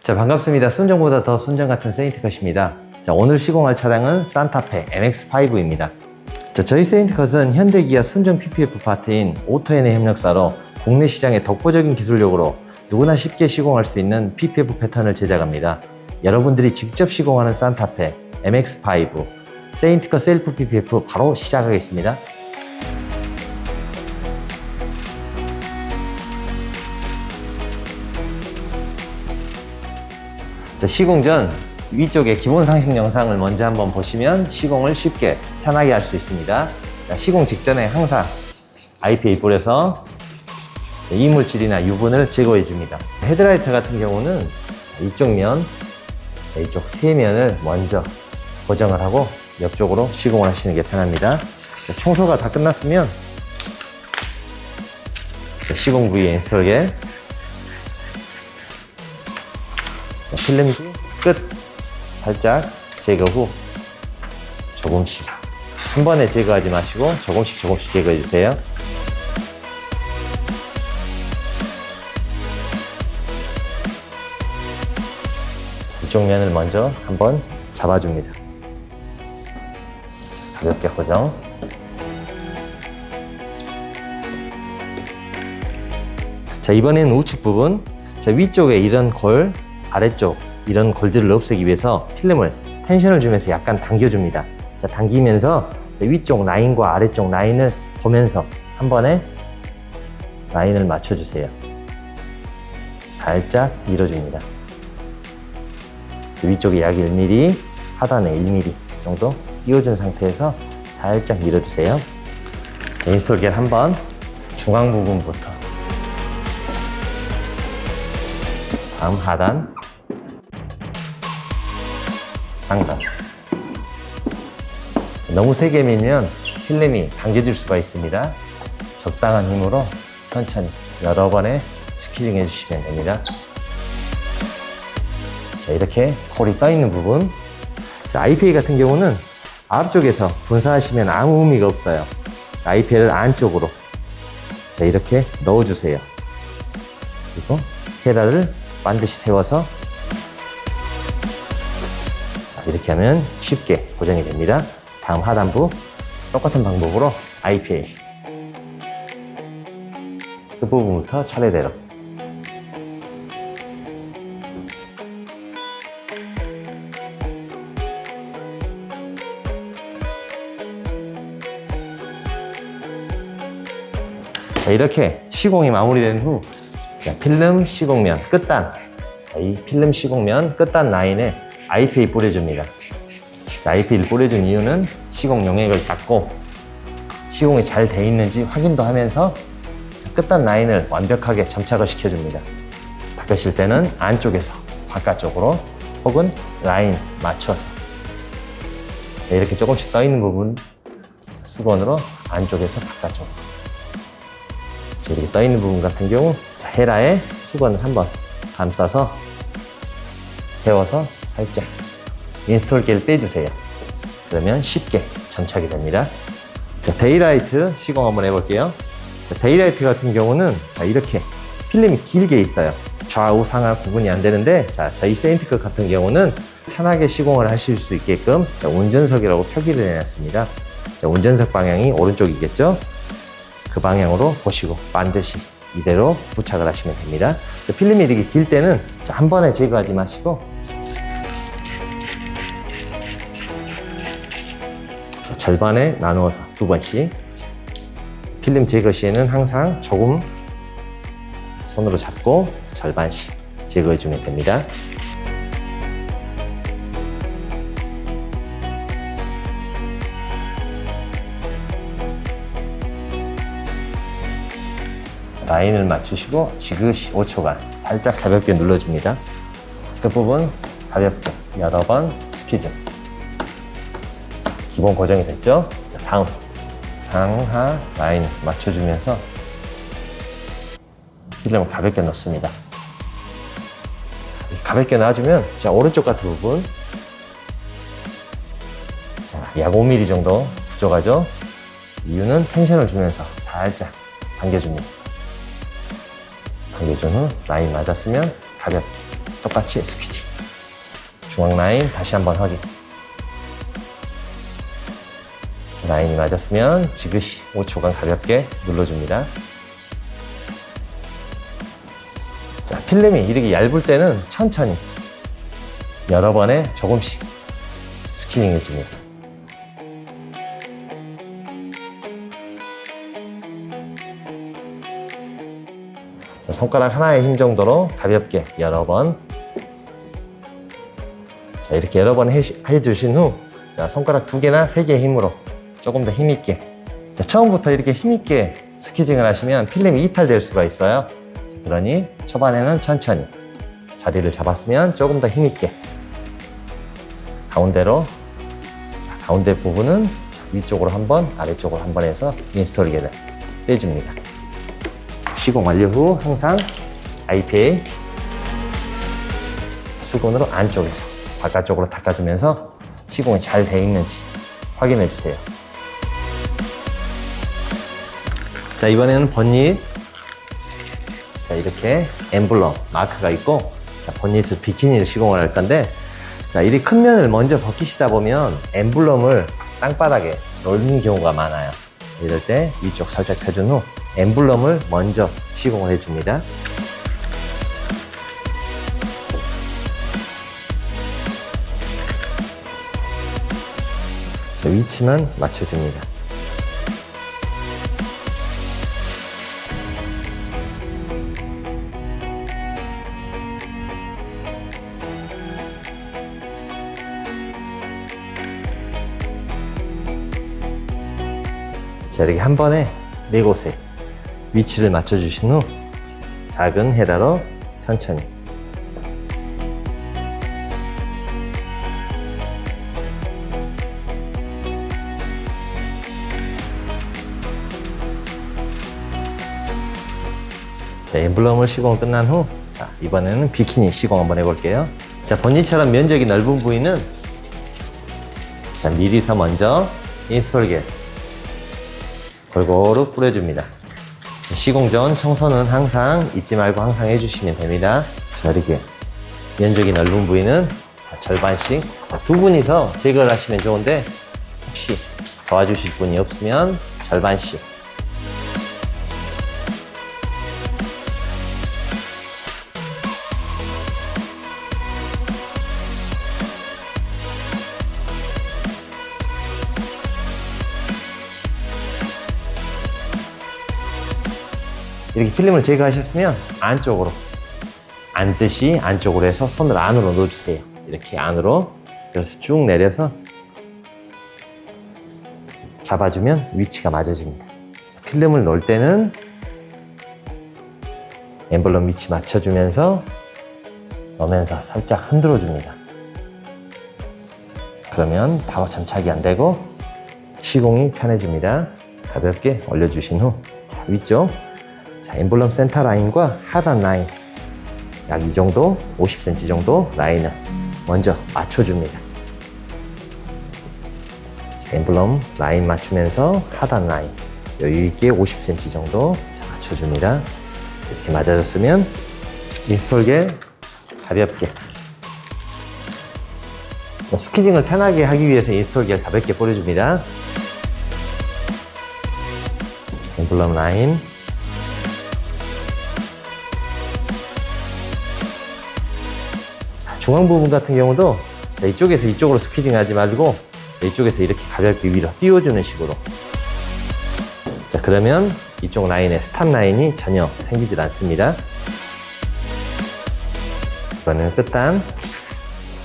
자, 반갑습니다. 순정보다 더 순정 같은 세인트컷입니다. 자, 오늘 시공할 차량은 산타페 MX-5입니다. 자, 저희 세인트컷은 현대 기아 순정 PPF 파트인 오토엔의 협력사로 국내 시장의 독보적인 기술력으로 누구나 쉽게 시공할 수 있는 PPF 패턴을 제작합니다. 여러분들이 직접 시공하는 산타페 MX-5 세인트컷 셀프 PPF 바로 시작하겠습니다. 자, 시공 전 위쪽에 기본 상식 영상을 먼저 한번 보시면 시공을 쉽게 편하게 할 수 있습니다. 자, 시공 직전에 항상 IPA 뿌려서 이물질이나 유분을 제거해 줍니다. 헤드라이트 같은 경우는 이쪽 면, 이쪽 세 면을 먼저 고정을 하고 옆쪽으로 시공을 하시는 게 편합니다. 자, 청소가 다 끝났으면 시공 부위에 인스톨게 필름지 끝 살짝 제거 후 조금씩 한 번에 제거하지 마시고 조금씩 제거해 주세요. 이쪽 면을 먼저 한번 잡아줍니다. 가볍게 고정. 자, 이번에는 우측 부분, 자, 위쪽에 이런 골, 아래쪽 이런 골들을 없애기 위해서 필름을 텐션을 주면서 약간 당겨줍니다. 자, 당기면서 위쪽 라인과 아래쪽 라인을 보면서 한 번에 라인을 맞춰주세요. 살짝 밀어줍니다. 위쪽에 약 1mm, 하단에 1mm 정도 띄워준 상태에서 살짝 밀어주세요. 인스톨 한번 중앙 부분부터 다음 하단, 상단. 너무 세게 밀면 필름이 당겨질 수가 있습니다. 적당한 힘으로 천천히 여러 번에 스키징 해주시면 됩니다. 자, 이렇게 콜이 떠 있는 부분. 자, IPA 같은 경우는 앞쪽에서 분사하시면 아무 의미가 없어요. IPA를 안쪽으로 자, 이렇게 넣어주세요. 그리고 헤라를 반드시 세워서 이렇게 하면 쉽게 고정이 됩니다. 다음 하단부 똑같은 방법으로 IPA 끝부분부터 차례대로 자, 이렇게 시공이 마무리된 후 자, 필름 시공면 끝단, 자, 이 필름 시공면 끝단 라인에 IPA 뿌려줍니다. 자, IPA를 뿌려준 이유는 시공 용액을 닦고 시공이 잘 돼 있는지 확인도 하면서 자, 끝단 라인을 완벽하게 점착을 시켜줍니다. 닦으실 때는 안쪽에서 바깥쪽으로 혹은 라인 맞춰서 자, 이렇게 조금씩 떠 있는 부분 수건으로 안쪽에서 바깥쪽으로 자, 이렇게 떠 있는 부분 같은 경우 자, 헤라에 수건을 한번 감싸서 세워서 살짝 인스톨기를 빼주세요. 그러면 쉽게 점착이 됩니다. 자, 데이라이트 시공 한번 해볼게요. 자, 데이라이트 같은 경우는 자, 이렇게 필름이 길게 있어요. 좌우 상하 구분이 안 되는데 자, 저희 세인트컷 같은 경우는 편하게 시공을 하실 수 있게끔 자, 운전석이라고 표기를 해놨습니다. 자, 운전석 방향이 오른쪽이겠죠? 그 방향으로 보시고 반드시 이대로 부착을 하시면 됩니다. 자, 필름이 이렇게 길 때는 자, 한 번에 제거하지 마시고 자, 절반에 나누어서 두 번씩 필름 제거 시에는 항상 조금 손으로 잡고 절반씩 제거해 주면 됩니다. 라인을 맞추시고 지그시 5초간 살짝 가볍게 눌러줍니다. 끝부분 가볍게 여러 번 스퀴즈. 기본 고정이 됐죠? 자, 다음 상하 라인 맞춰주면서 필름을 가볍게 넣습니다. 가볍게 놔주면 자, 오른쪽 같은 부분 자, 약 5mm 정도 부족하죠? 이유는 텐션을 주면서 살짝 당겨줍니다. 당겨준 후 라인 맞았으면 가볍게 똑같이 스퀴징. 중앙 라인 다시 한번 확인. 라인이 맞았으면 지그시 5초간 가볍게 눌러줍니다. 자, 필름이 이렇게 얇을 때는 천천히 여러 번에 조금씩 스퀴징 해줍니다. 자, 손가락 하나의 힘 정도로 가볍게 여러 번. 자, 이렇게 여러 번 해주신 후, 자, 손가락 2개나 3개의 힘으로 조금 더 힘있게. 자, 처음부터 이렇게 힘있게 스퀴징을 하시면 필름이 이탈될 수가 있어요. 자, 그러니 초반에는 천천히 자리를 잡았으면 조금 더 힘있게. 가운데로, 자, 가운데 부분은 위쪽으로 한 번, 아래쪽으로 한 번 해서 인스톨게를 빼줍니다. 시공 완료 후 항상 IPA 수건으로 안쪽에서 바깥쪽으로 닦아주면서 시공이 잘 되어 있는지 확인해 주세요. 자, 이번에는 번닛. 자, 이렇게 엠블럼 마크가 있고, 자, 번닛을 비키니를 시공을 할 건데, 자, 이리 큰 면을 먼저 벗기시다 보면 엠블럼을 땅바닥에 놓는 경우가 많아요. 이럴 때 위쪽 살짝 펴준 후 엠블럼을 먼저 시공을 해줍니다. 자, 위치만 맞춰줍니다. 자, 이렇게 한 번에 4곳에 위치를 맞춰주신 후 작은 헤라로 천천히. 자, 엠블럼을 시공 끝난 후, 자, 이번에는 비키니 시공 한번 해볼게요. 자, 번닛처럼 면적이 넓은 부위는, 자, 미리서 먼저 인스톨겔 골고루 뿌려줍니다. 시공 전 청소는 항상 잊지 말고 항상 해주시면 됩니다. 자, 이렇게 면적이 넓은 부위는, 자, 절반씩. 자, 2분이서 제거를 하시면 좋은데 혹시 도와주실 분이 없으면 절반씩. 이렇게 필름을 제거하셨으면 안쪽으로, 앉듯이 안쪽으로 해서 손을 안으로 넣어주세요. 이렇게 안으로. 그래서 쭉 내려서 잡아주면 위치가 맞아집니다. 자, 필름을 넣을 때는 엠블럼 위치 맞춰주면서 넣으면서 살짝 흔들어 줍니다. 그러면 바로 점착이 안 되고 시공이 편해집니다. 가볍게 올려주신 후, 자, 위쪽. 자, 엠블럼 센터 라인과 하단 라인 약 이 정도, 50cm 정도 라인을 먼저 맞춰줍니다. 엠블럼 라인 맞추면서 하단 라인 여유있게 50cm 정도 맞춰줍니다. 이렇게 맞아졌으면 인스톨겔 가볍게. 스퀴징을 편하게 하기 위해서 인스톨겔 가볍게 뿌려줍니다. 엠블럼 라인. 중앙 부분 같은 경우도 이쪽에서 이쪽으로 스퀴징 하지 말고 이쪽에서 이렇게 가볍게 위로 띄워주는 식으로. 자, 그러면 이쪽 라인에 스탑 라인이 전혀 생기질 않습니다. 이거는 끝단.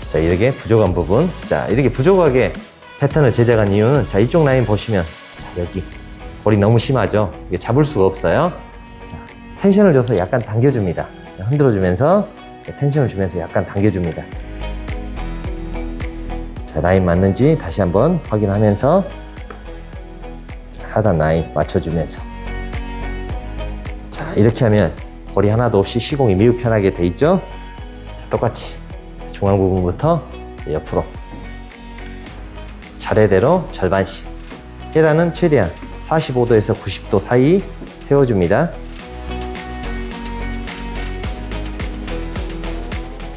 자, 이렇게 부족한 부분. 자, 이렇게 부족하게 패턴을 제작한 이유는, 자, 이쪽 라인 보시면, 자, 여기 볼이 너무 심하죠. 이게 잡을 수가 없어요. 자, 텐션을 줘서 약간 당겨줍니다. 자, 흔들어주면서 텐션을 주면서 약간 당겨줍니다. 자, 라인 맞는지 다시 한번 확인하면서 하단 라인 맞춰주면서. 자, 이렇게 하면 볼이 하나도 없이 시공이 매우 편하게 돼 있죠. 자, 똑같이 중앙 부분부터 옆으로 차례대로 절반씩. 헤라는 최대한 45도에서 90도 사이 세워줍니다.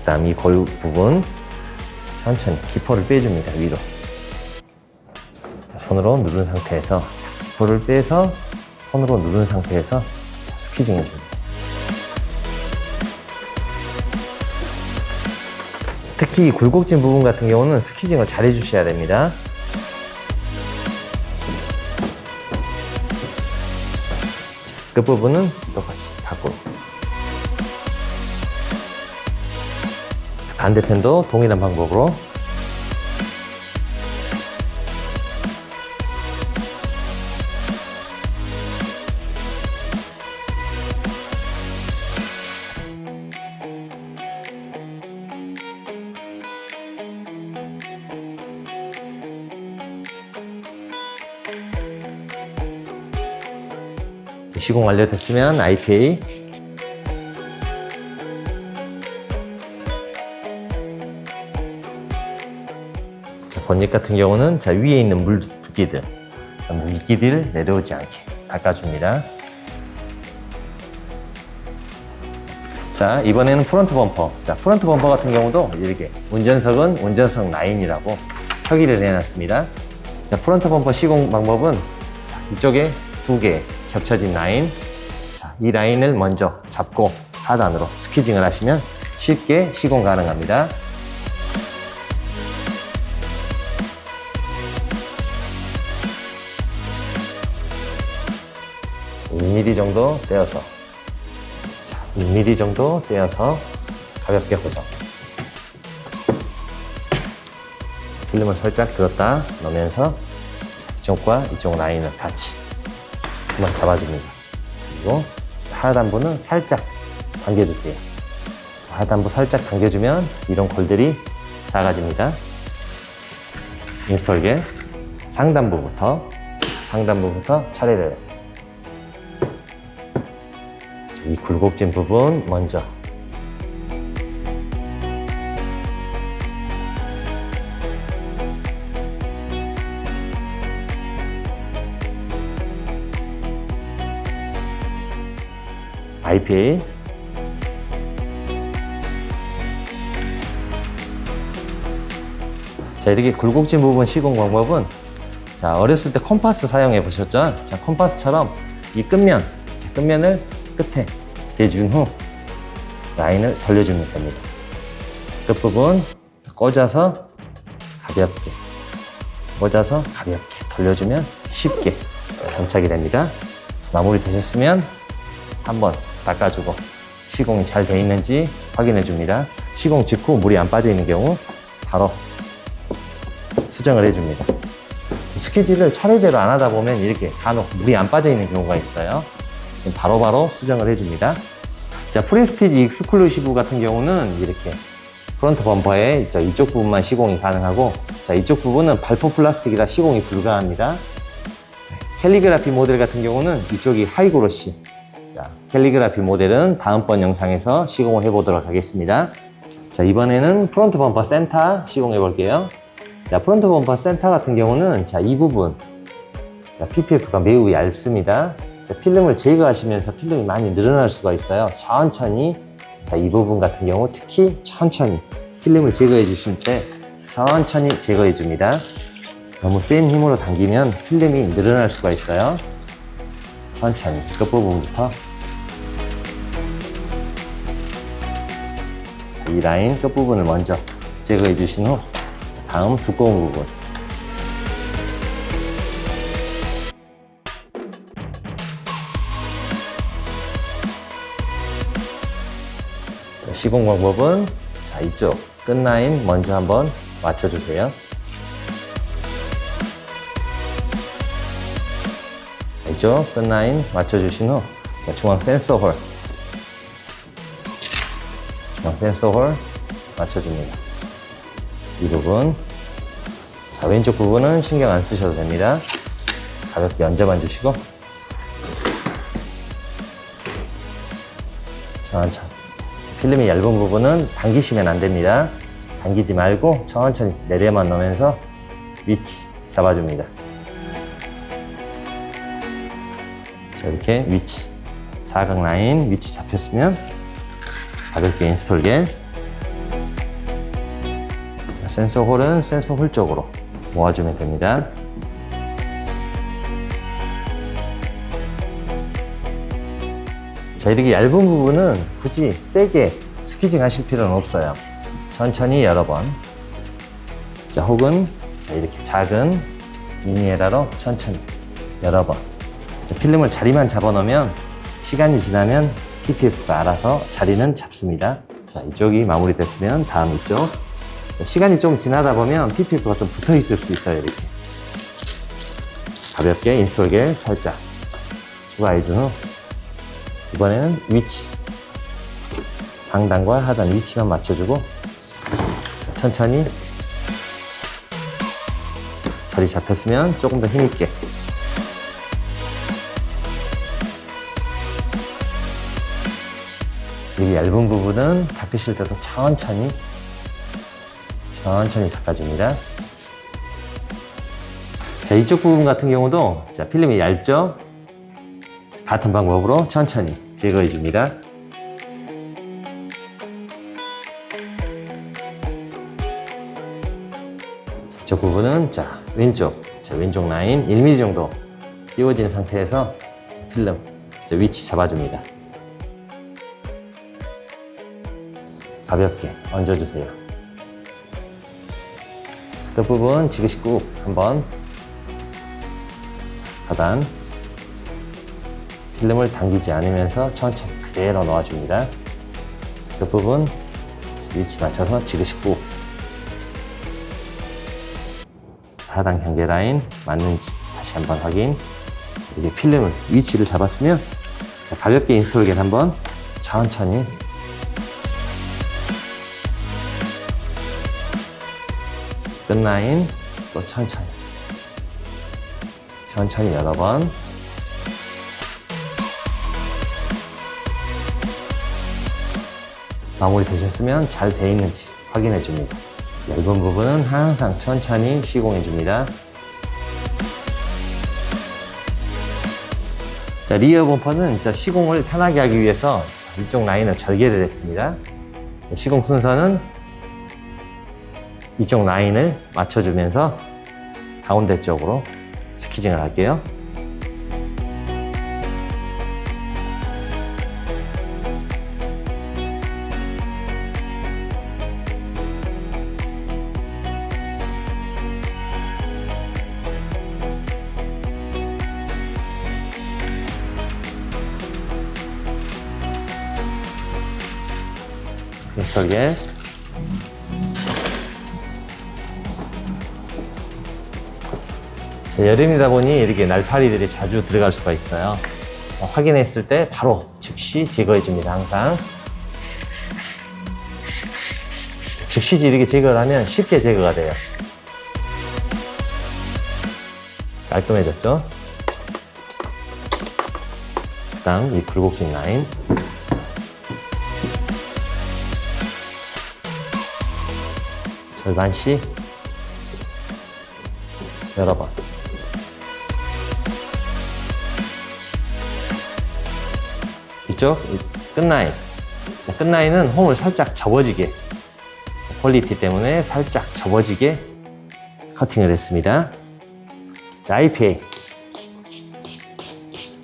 그다음 이 골 부분 천천히 기포를 빼줍니다. 위로. 자, 손으로 누른 상태에서 자, 기포를 빼서 손으로 누른 상태에서 자, 스퀴징 해줍니다. 특히 이 굴곡진 부분 같은 경우는 스퀴징을 잘 해주셔야 됩니다. 끝부분은 똑같이 밖으로. 반대편도 동일한 방법으로. 시공 완료됐으면 IPA 자, 번역 같은 경우는 자, 위에 있는 물기들 자, 물기들 내려오지 않게 닦아줍니다. 자, 이번에는 프론트 범퍼. 자, 프론트 범퍼 같은 경우도 이렇게 운전석은 운전석 라인이라고 표기를 해놨습니다. 자, 프론트 범퍼 시공 방법은 자, 이쪽에 2개 겹쳐진 라인. 자, 이 라인을 먼저 잡고 하단으로 스퀴징을 하시면 쉽게 시공 가능합니다. (1mm) 정도 떼어서 자, 1mm 정도 떼어서 가볍게 고정. 필름을 살짝 들었다 넣으면서 이쪽과 이쪽 라인을 같이 한번 잡아줍니다. 그리고 하단부는 살짝 당겨주세요. 하단부 살짝 당겨주면 이런 골들이 작아집니다. 인스톨겔 상단부부터 차례대로 이 굴곡진 부분 먼저 IPA 자, 이렇게 굴곡진 부분 시공 방법은 자, 어렸을 때 컴파스 사용해 보셨죠? 자, 컴파스처럼 이 끝면을 끝에 대준 후 라인을 돌려주면 됩니다. 끝부분 꽂아서 가볍게 돌려주면 쉽게 장착이 됩니다. 마무리 되셨으면 한번 닦아주고 시공이 잘 되어 있는지 확인해 줍니다. 시공 직후 물이 안 빠져 있는 경우 바로 수정을 해줍니다. 스퀴지를 차례대로 안 하다 보면 이렇게 간혹 물이 안 빠져 있는 경우가 있어요. 바로바로 수정을 해줍니다. 자, 프레스티지 익스클루시브 같은 경우는 이렇게 프론트 범퍼의 이쪽 부분만 시공이 가능하고 자, 이쪽 부분은 발포 플라스틱이라 시공이 불가합니다. 캘리그라피 모델 같은 경우는 이쪽이 하이그로시. 자, 캘리그라피 모델은 다음번 영상에서 시공을 해보도록 하겠습니다. 자, 이번에는 프론트 범퍼 센터 시공해 볼게요. 자, 프론트 범퍼 센터 같은 경우는 자, 이 부분 자, PPF가 매우 얇습니다. 자, 필름을 제거하시면서 필름이 많이 늘어날 수가 있어요. 천천히 자, 이 부분 같은 경우 특히 천천히 필름을 제거해 주실 때 천천히 제거해 줍니다. 너무 센 힘으로 당기면 필름이 늘어날 수가 있어요. 천천히 끝부분부터 이 라인 끝부분을 먼저 제거해 주신 후 다음 두꺼운 부분 시공 방법은 자, 이쪽 끝 라인 먼저 한번 맞춰주세요. 이쪽 끝 라인 맞춰주신 후 중앙 센서 홀 맞춰줍니다. 이 부분 자, 왼쪽 부분은 신경 안 쓰셔도 됩니다. 가볍게 얹어만 주시고 천천히 필름이 얇은 부분은 당기시면 안 됩니다. 당기지 말고 천천히 내려만 놓으면서 위치 잡아줍니다. 자, 이렇게 위치 사각 라인 위치 잡혔으면 가볍게 인스톨 겔 센서 홀은 센서 홀 쪽으로 모아주면 됩니다. 자, 이렇게 얇은 부분은 굳이 세게 스퀴징 하실 필요는 없어요. 천천히 여러 번. 자, 혹은 이렇게 작은 미니에라로 천천히 여러 번. 자, 필름을 자리만 잡아 놓으면 시간이 지나면 PPF가 알아서 자리는 잡습니다. 자, 이쪽이 마무리됐으면 다음 이쪽. 자, 시간이 좀 지나다 보면 PPF가 좀 붙어 있을 수 있어요. 이렇게 가볍게 인솔겔 살짝 추가해준 후 이번에는 위치, 상단과 하단 위치만 맞춰주고 천천히 자리 잡혔으면 조금 더 힘있게 여기 얇은 부분은 닦으실 때도 천천히 닦아줍니다. 자, 이쪽 부분 같은 경우도 자, 필름이 얇죠? 같은 방법으로 천천히 제거해 줍니다. 이쪽 부분은 자, 왼쪽 라인 1mm 정도 띄워진 상태에서 필름 위치 잡아줍니다. 가볍게 얹어주세요. 끝부분 지그시 꾹 한번 하단 필름을 당기지 않으면서 천천히 그대로 넣어줍니다. 끝부분 위치 맞춰서 지그시 꾹 하단 경계 라인 맞는지 다시 한번 확인. 이제 필름을 위치를 잡았으면 가볍게 인스톨겔 한번 천천히 끝 라인 또 천천히 여러 번. 마무리 되셨으면 잘 돼 있는지 확인해 줍니다. 얇은 부분은 항상 천천히 시공해 줍니다. 자, 리어 범퍼는 시공을 편하게 하기 위해서 이쪽 라인을 절개를 했습니다. 시공 순서는 이쪽 라인을 맞춰주면서 가운데 쪽으로 스퀴징을 할게요. 인스톨겔 여름이다 보니 이렇게 날파리들이 자주 들어갈 수가 있어요. 확인했을 때 바로 즉시 제거해 줍니다. 항상 즉시 이렇게 제거를 하면 쉽게 제거가 돼요. 깔끔해졌죠? 다음 이 굴곡진 라인 절반씩 여러 번. 이쪽 끝라인. 끝라인은 홈을 살짝 접어지게 퀄리티 때문에 살짝 접어지게 커팅을 했습니다. 자, IPA.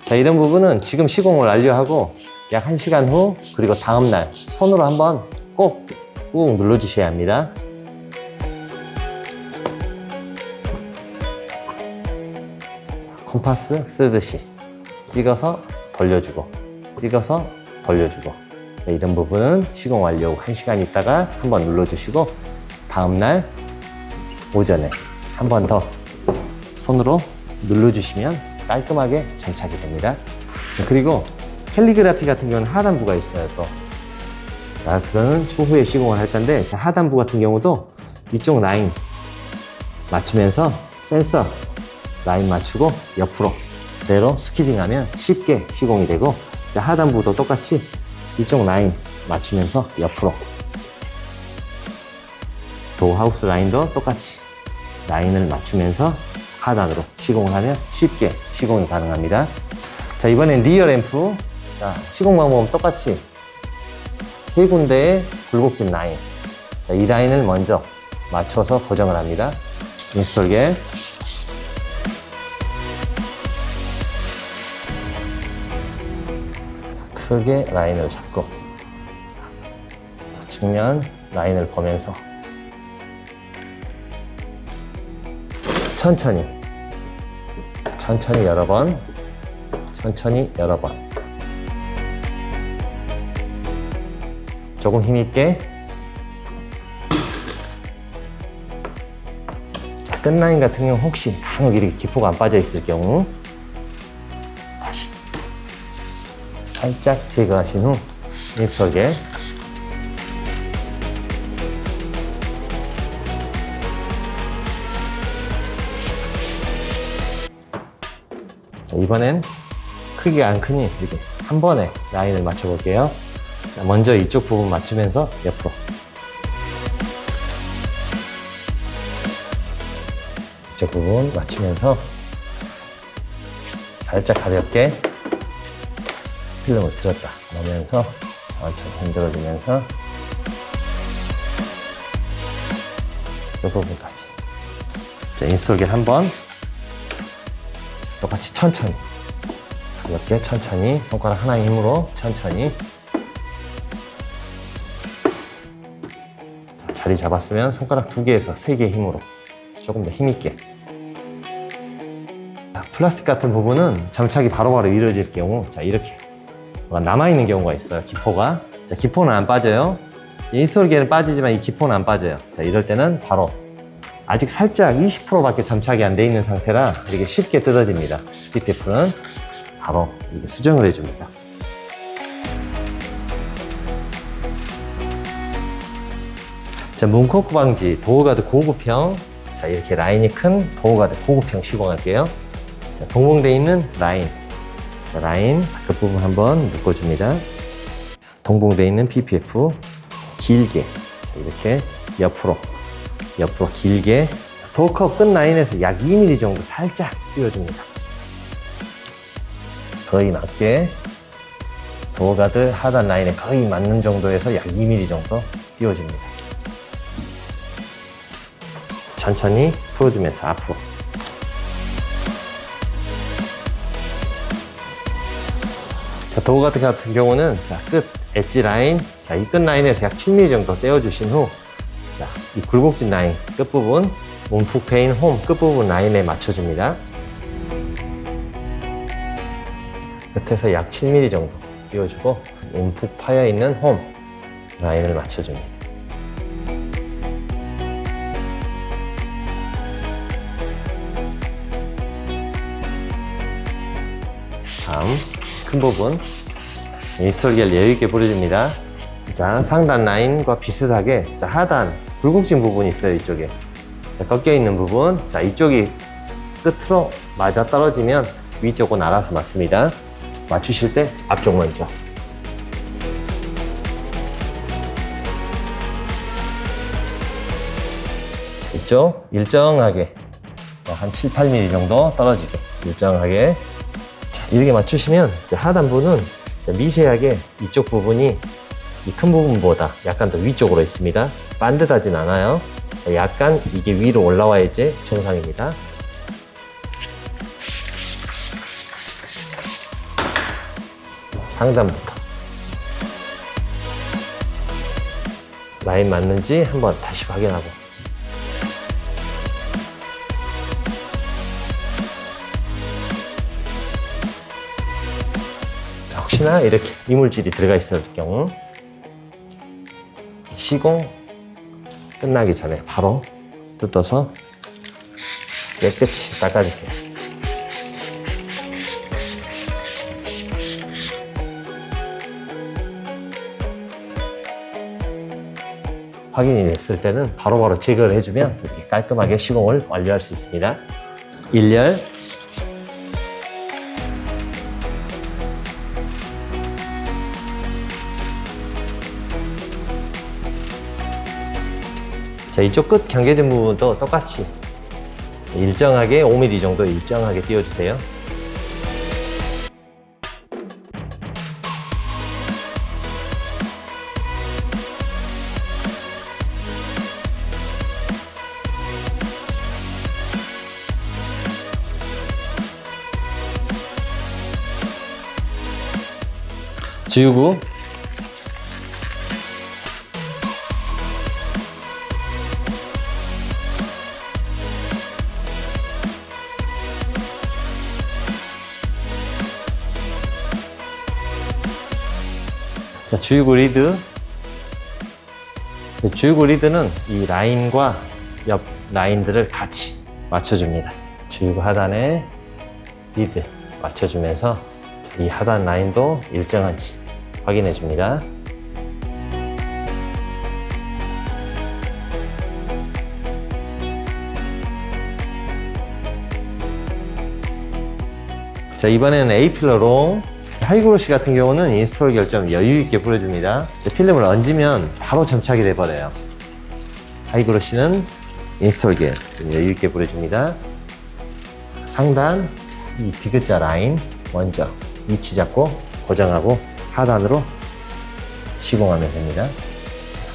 자, 이런 부분은 지금 시공을 완료하고 약 1시간 후 그리고 다음날 손으로 한번 꼭 꾹 눌러주셔야 합니다. 콤파스 쓰듯이 찍어서 돌려주고 찍어서 돌려주고. 자, 이런 부분은 시공 완료 후 1시간 있다가 한번 눌러주시고 다음날 오전에 한 번 더 손으로 눌러주시면 깔끔하게 정착이 됩니다. 그리고 캘리그라피 같은 경우는 하단부가 있어요. 또 그거는 추후에 시공을 할 건데, 하단부 같은 경우도 이쪽 라인 맞추면서 센서 라인 맞추고 옆으로 그대로 스퀴징하면 쉽게 시공이 되고, 하단부도 똑같이 이쪽 라인 맞추면서 옆으로, 도어하우스 라인도 똑같이 라인을 맞추면서 하단으로 시공을 하면 쉽게 시공이 가능합니다. 자, 이번엔 리어 램프. 자, 시공 방법은 똑같이 세 군데의 굴곡진 라인. 자, 이 라인을 먼저 맞춰서 고정을 합니다. 인스톨겔. 크게 라인을 잡고 측면 라인을 보면서 천천히 여러 번, 천천히 여러 번. 조금 힘있게. 자, 끝라인 같은 경우 혹시 간혹 이렇게 기포가 안 빠져 있을 경우 다시 살짝 제거하신 후 인스톨겔. 자, 이번엔 크게 안 크니 이렇게 한 번에 라인을 맞춰 볼게요. 자, 먼저 이쪽 부분 맞추면서 옆으로, 이쪽 부분 맞추면서 살짝 가볍게 필름을 들었다 놓으면서 천천히 흔들어주면서 이 부분까지. 자, 인스톨겔 한번 똑같이 천천히 가볍게 천천히 손가락 하나의 힘으로 천천히. 자, 자리 잡았으면 손가락 2개에서 3개의 힘으로 조금 더 힘있게. 자, 플라스틱 같은 부분은 점착이 바로바로 이루어질 경우 자 이렇게 남아있는 경우가 있어요. 기포가. 자, 기포는 안 빠져요. 인스톨겔은 빠지지만 이 기포는 안 빠져요. 자, 이럴 때는 바로 아직 살짝 20%밖에 점착이 안 돼 있는 상태라 이렇게 쉽게 뜯어집니다. BTF는 바로 이렇게 수정을 해줍니다. 자, 문코크 방지 도어가드 고급형. 자, 이렇게 라인이 큰 도어가드 고급형 시공할게요. 자, 동봉되어 있는 라인. 자, 라인 그 부분 한번 묶어줍니다. 동봉되어 있는 PPF 길게. 자, 이렇게 옆으로 길게 도어컵 끝 라인에서 약 2mm 정도 살짝 띄워줍니다. 거의 맞게 도어가드 하단 라인에 거의 맞는 정도에서 약 2mm 정도 띄워줍니다. 천천히 풀어주면서 앞으로. 자, 도어가드 같은 경우는 자, 끝 엣지 라인, 자, 이 끝 라인에서 약 7mm 정도 떼어주신 후 자, 이 굴곡진 라인 끝부분, 움푹 패인 홈 끝부분 라인에 맞춰줍니다. 끝에서 약 7mm 정도 띄워주고 움푹 파여있는 홈 라인을 맞춰줍니다. 다음 큰 부분 인스톨겔 여유있게 뿌려줍니다. 자, 상단 라인과 비슷하게 자, 하단 굴곡진 부분이 있어요. 이쪽에 자, 꺾여있는 부분. 자, 이쪽이 끝으로 맞아 떨어지면 위쪽은 알아서 맞습니다. 맞추실 때 앞쪽 먼저. 이쪽 일정하게 한 7, 8mm 정도 떨어지게 일정하게. 자, 이렇게 맞추시면 하단부는 미세하게 이쪽 부분이 이 큰 부분보다 약간 더 위쪽으로 있습니다. 반듯하진 않아요. 자, 약간 이게 위로 올라와야지 정상입니다. 상단부터 라인 맞는지 한번 다시 확인하고. 자, 혹시나 이렇게 이물질이 들어가 있을 경우 시공 끝나기 전에 바로 뜯어서 깨끗이 닦아주세요. 확인이 됐을 때는 바로바로 제거를 해주면 이렇게 깔끔하게 시공을 완료할 수 있습니다. 1열, 자, 이쪽 끝 경계진 부분도 똑같이 일정하게 5mm 정도 일정하게 띄워주세요. 주유구. 자, 주유구 리드. 주유구 리드는 이 라인과 옆 라인들을 같이 맞춰줍니다. 주유구 하단에 리드 맞춰주면서 이 하단 라인도 일정한지 확인해 줍니다. 자, 이번에는 A필러 롱. 하이그로시 같은 경우는 인스톨 결정 여유있게 뿌려줍니다. 필름을 얹으면 바로 점착이 돼버려요. 하이그로시는 인스톨 겔 좀 여유있게 뿌려줍니다. 상단 이 디귿자 라인 먼저 위치 잡고 고정하고 하단으로 시공하면 됩니다.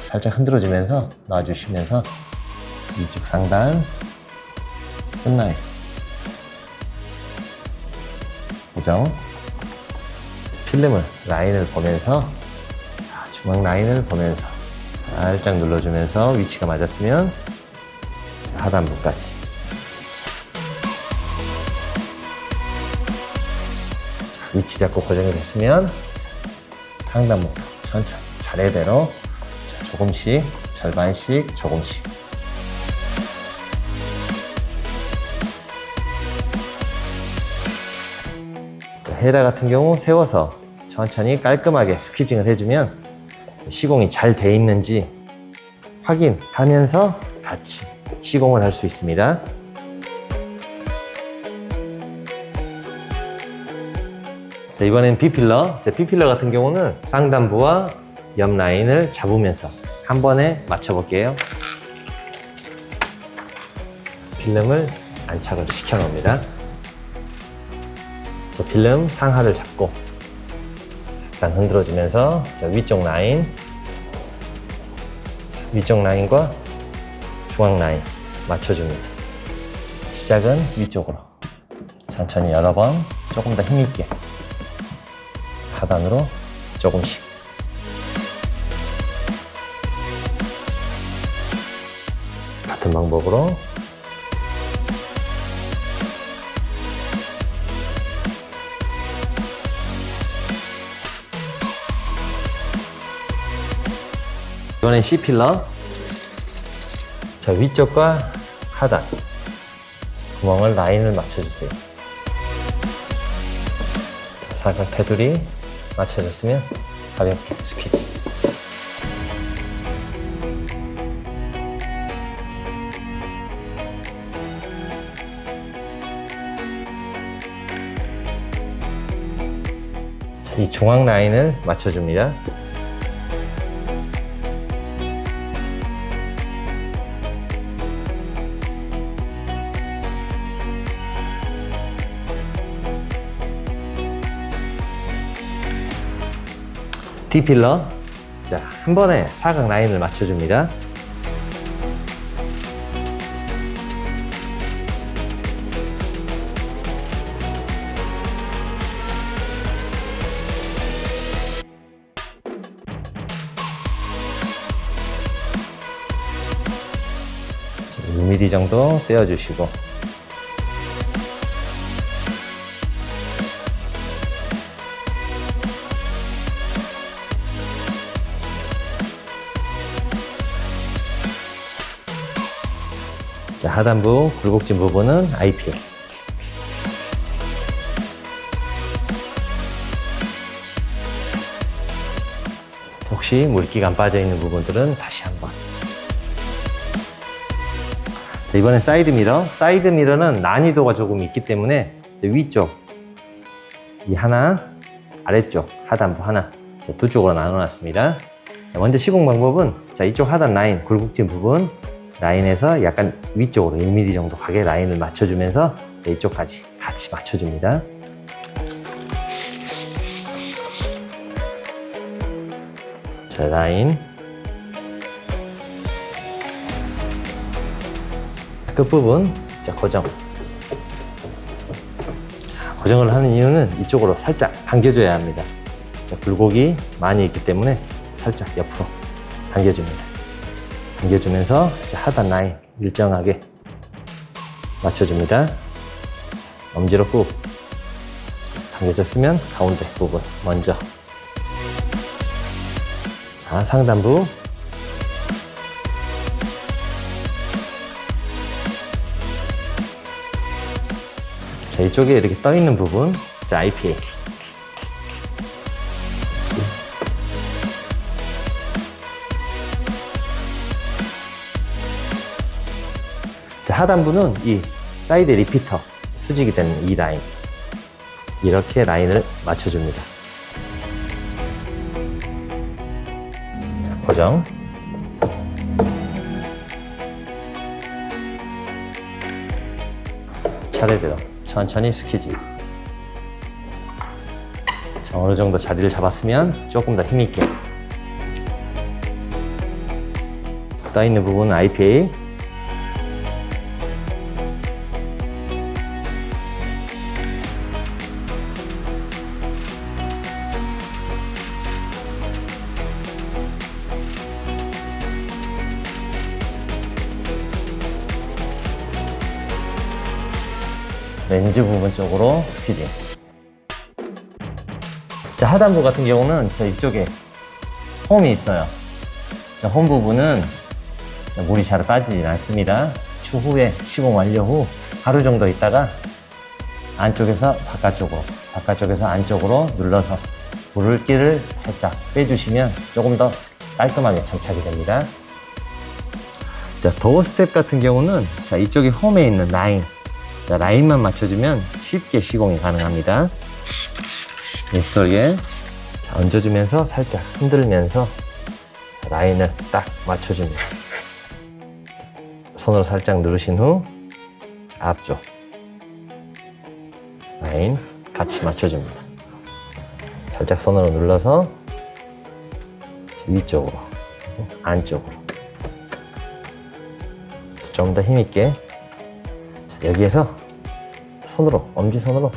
살짝 흔들어주면서 놔주시면서 이쪽 상단 끝나요. 고정. 필름을 라인을 보면서 중앙 라인을 보면서 살짝 눌러주면서 위치가 맞았으면 하단부까지 위치 잡고 고정이 됐으면 상단부터 천천히 차례대로 조금씩 절반씩 조금씩 헤라 같은 경우 세워서 천천히 깔끔하게 스퀴징을 해주면 시공이 잘 돼 있는지 확인하면서 같이 시공을 할 수 있습니다. 자, 이번엔 B필러. B필러 같은 경우는 쌍단부와 옆 라인을 잡으면서 한 번에 맞춰볼게요. 필름을 안착을 시켜 놓습니다. 필름 상하를 잡고 약간 흔들어주면서 위쪽 라인, 위쪽 라인과 중앙 라인 맞춰줍니다. 시작은 위쪽으로 천천히 여러 번 조금 더 힘있게 하단으로 조금씩 같은 방법으로 이번엔 C필러. 자, 위쪽과 하단 구멍을 라인을 맞춰주세요. 사각 테두리 맞춰졌으면 가볍게 스퀴즈. 자, 이 중앙 라인을 맞춰줍니다. D필러. 자, 한 번에 사각 라인을 맞춰줍니다. 자, 2mm 정도 떼어주시고 자, 하단부 굴곡진 부분은 I필. 혹시 물기가 안 빠져 있는 부분들은 다시 한번. 자, 이번엔 사이드 미러. 사이드 미러는 난이도가 조금 있기 때문에 위쪽 이 하나, 아래쪽 하단부 하나, 두 쪽으로 나눠놨습니다. 자, 먼저 시공 방법은 자, 이쪽 하단 라인 굴곡진 부분 라인에서 약간 위쪽으로 1mm 정도 가게 라인을 맞춰주면서 이쪽까지 같이 맞춰줍니다. 자, 라인 끝부분 자, 고정. 자, 고정을 하는 이유는 이쪽으로 살짝 당겨줘야 합니다. 굴곡이 많이 있기 때문에 살짝 옆으로 당겨줍니다. 당겨주면서 하단 라인 일정하게 맞춰줍니다. 엄지로 꾹 당겨졌으면 가운데 부분 먼저. 자, 상단부. 자, 이쪽에 이렇게 떠 있는 부분, 자, IPA. 자, 하단부는 이 사이드 리피터, 수직이 되는 이 라인. 이렇게 라인을 맞춰줍니다. 자, 고정. 차례대로 천천히 스키지. 자, 어느 정도 자리를 잡았으면 조금 더 힘있게. 떠있는 부분은 IPA. 렌즈 부분 쪽으로 스퀴징. 자, 하단부 같은 경우는 자, 이쪽에 홈이 있어요. 자, 홈 부분은 물이 잘 빠지진 않습니다. 추후에 시공 완료 후 하루 정도 있다가 안쪽에서 바깥쪽으로, 바깥쪽에서 안쪽으로 눌러서 물기를 살짝 빼주시면 조금 더 깔끔하게 장착이 됩니다. 자, 도어 스텝 같은 경우는 자, 이쪽에 홈에 있는 라인. 자, 라인만 맞춰주면 쉽게 시공이 가능합니다. 일설계 얹어주면서 살짝 흔들면서 라인을 딱 맞춰줍니다. 손으로 살짝 누르신 후 앞쪽 라인 같이 맞춰줍니다. 살짝 손으로 눌러서 위쪽으로, 안쪽으로 좀 더 힘있게. 여기에서 손으로, 엄지손으로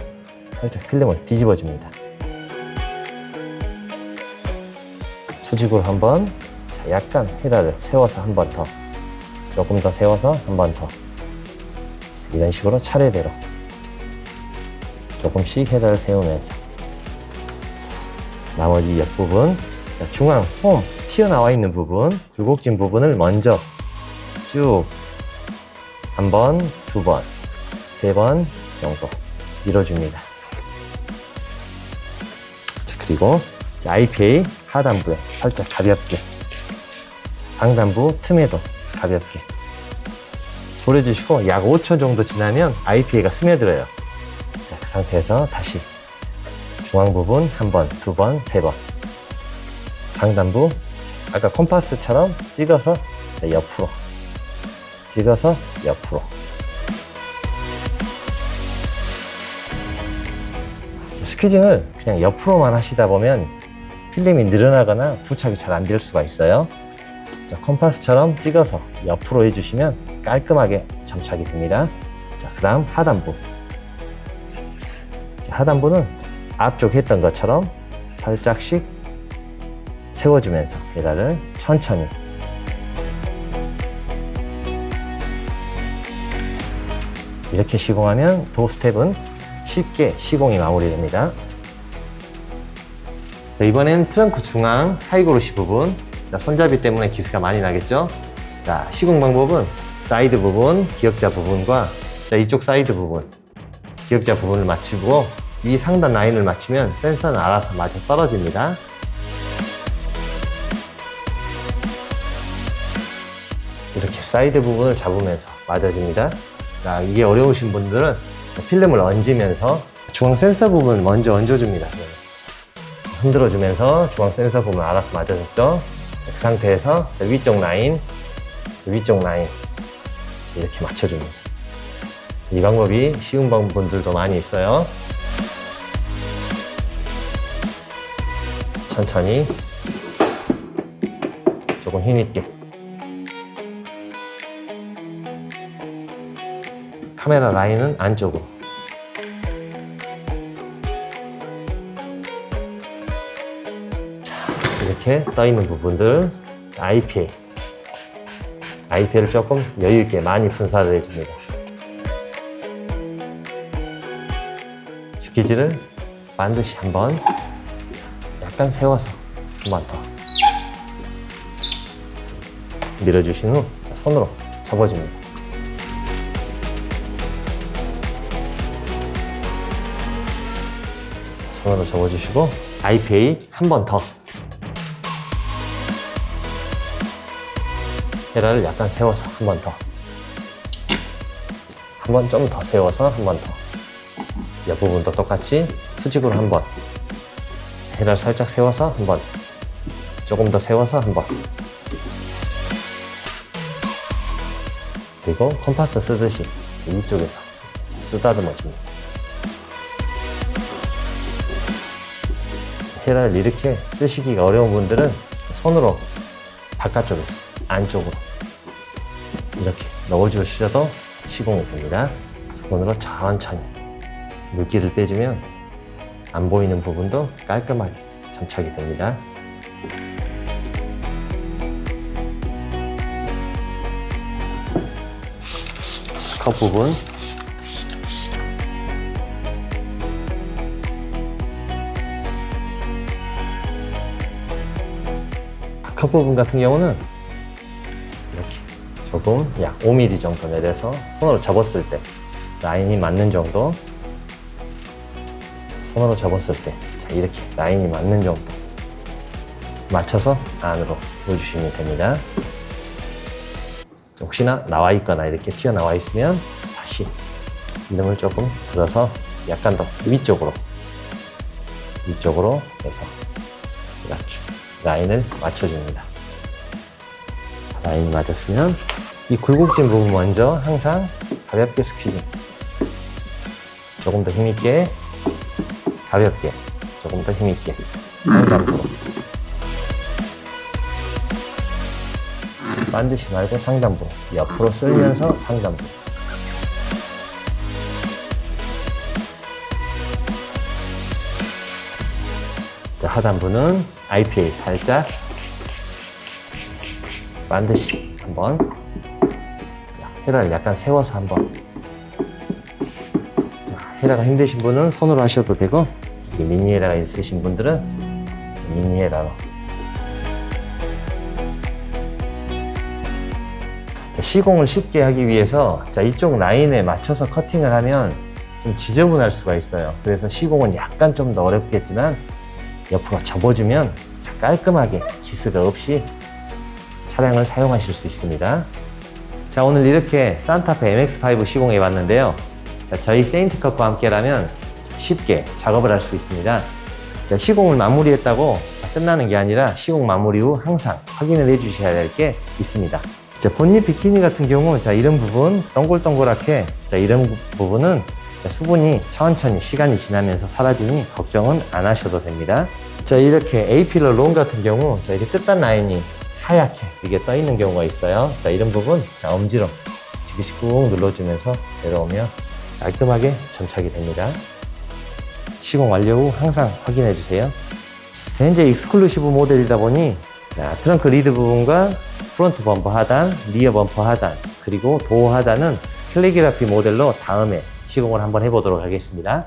살짝 필름을 뒤집어 줍니다. 수직으로 한번, 약간 헤더를 세워서 한 번 더, 조금 더 세워서 한 번 더. 이런 식으로 차례대로 조금씩 헤더를 세우면서 나머지 옆부분, 중앙 홈 튀어나와 있는 부분, 굴곡진 부분을 먼저 쭉 한 번, 두 번, 세 번 정도 밀어줍니다. 자, 그리고 IPA 하단부에 살짝 가볍게, 상단부 틈에도 가볍게 돌려주시고 약 5초 정도 지나면 IPA가 스며들어요. 자, 그 상태에서 다시 중앙 부분 한 번, 두 번, 세 번, 상단부 아까 콤파스처럼 찍어서 옆으로, 찍어서 옆으로. 스퀴징을 그냥 옆으로만 하시다 보면 필름이 늘어나거나 부착이 잘 안 될 수가 있어요. 자, 컴파스처럼 찍어서 옆으로 해주시면 깔끔하게 점착이 됩니다. 자, 그 다음 하단부. 자, 하단부는 앞쪽 했던 것처럼 살짝씩 세워주면서 페달을 천천히. 이렇게 시공하면 도어 스텝은 쉽게 시공이 마무리됩니다. 자, 이번엔 트렁크 중앙 하이그로시 부분. 자, 손잡이 때문에 기스가 많이 나겠죠? 자, 시공 방법은 사이드 부분, 기역자 부분과 자, 이쪽 사이드 부분, 기역자 부분을 맞추고 위 상단 라인을 맞추면 센서는 알아서 맞아 떨어집니다. 이렇게 사이드 부분을 잡으면서 맞아줍니다. 자, 이게 어려우신 분들은 필름을 얹으면서 중앙 센서 부분을 먼저 얹어줍니다. 흔들어주면서 중앙 센서 부분 알아서 맞아줬죠? 그 상태에서 위쪽 라인 이렇게 맞춰줍니다. 이 방법이 쉬운 분들도 많이 있어요. 천천히 조금 힘있게. 카메라 라인은 안쪽으로. 이렇게 떠 있는 부분들 IPA를 조금 여유 있게 많이 분사를 해줍니다. 스키지를 반드시 한번 약간 세워서 한 번 더 밀어주신 후 손으로 접어줍니다. 손으로 접어주시고 IPA 한 번 더. 헤라를 약간 세워서 한 번 더. 한 번 좀 더 세워서 한 번 더. 옆부분도 똑같이 수직으로 한 번. 헤라를 살짝 세워서 한 번. 조금 더 세워서 한 번. 그리고 컴파스 쓰듯이 이쪽에서 쓰다듬어 줍니다. 헤라를 이렇게 쓰시기가 어려운 분들은 손으로 바깥쪽에서 안쪽으로 이렇게 넣어주셔도 시공이 됩니다. 손으로 천천히 물기를 빼주면 안 보이는 부분도 깔끔하게 점착이 됩니다. 컵 부분 컵 부분 같은 경우는 이렇게 조금 약 5mm 정도 내려서 손으로 접었을 때 라인이 맞는 정도, 손으로 접었을 때 자, 이렇게 라인이 맞는 정도 맞춰서 안으로 넣어주시면 됩니다. 혹시나 나와 있거나 이렇게 튀어나와 있으면 다시 이름을 조금 들어서 약간 더 위쪽으로 해서 이렇게 라인을 맞춰줍니다. 라인이 맞았으면 이 굴곡진 부분 먼저 항상 가볍게 스퀴징, 조금 더 힘있게, 가볍게, 조금 더 힘있게 상단부로, 반드시 말고 상단부로, 옆으로 쓸면서 상단부로. 자, 하단부는 IPA 살짝 반드시 한번, 헤라를 약간 세워서 한번. 자, 헤라가 힘드신 분은 손으로 하셔도 되고, 미니 헤라가 있으신 분들은 미니 헤라로. 자, 시공을 쉽게 하기 위해서 자, 이쪽 라인에 맞춰서 커팅을 하면 좀 지저분할 수가 있어요. 그래서 시공은 약간 좀 더 어렵겠지만 옆으로 접어주면 자, 깔끔하게 기스가 없이 차량을 사용하실 수 있습니다. 자, 오늘 이렇게 산타페 MX-5 시공해 봤는데요. 자, 저희 세인트컵과 함께라면 쉽게 작업을 할 수 있습니다. 자, 시공을 마무리했다고 끝나는 게 아니라 시공 마무리 후 항상 확인을 해 주셔야 될 게 있습니다. 자, 본닛 비키니 같은 경우 자, 이런 부분 동글동글하게 자, 이런 부분은 자, 수분이 천천히 시간이 지나면서 사라지니 걱정은 안 하셔도 됩니다. 자, 이렇게 A필러 롱 같은 경우 자, 이렇게 끝단 라인이 하얗게 이게 떠 있는 경우가 있어요. 자, 이런 부분 자, 엄지로 지그시 꾹 눌러주면서 내려오면 깔끔하게 점착이 됩니다. 시공 완료 후 항상 확인해 주세요. 자, 현재 익스클루시브 모델이다 보니 자, 트렁크 리드 부분과 프론트 범퍼 하단, 리어 범퍼 하단, 그리고 도어 하단은 캘리그라피 모델로 다음에 시공을 한번 해보도록 하겠습니다.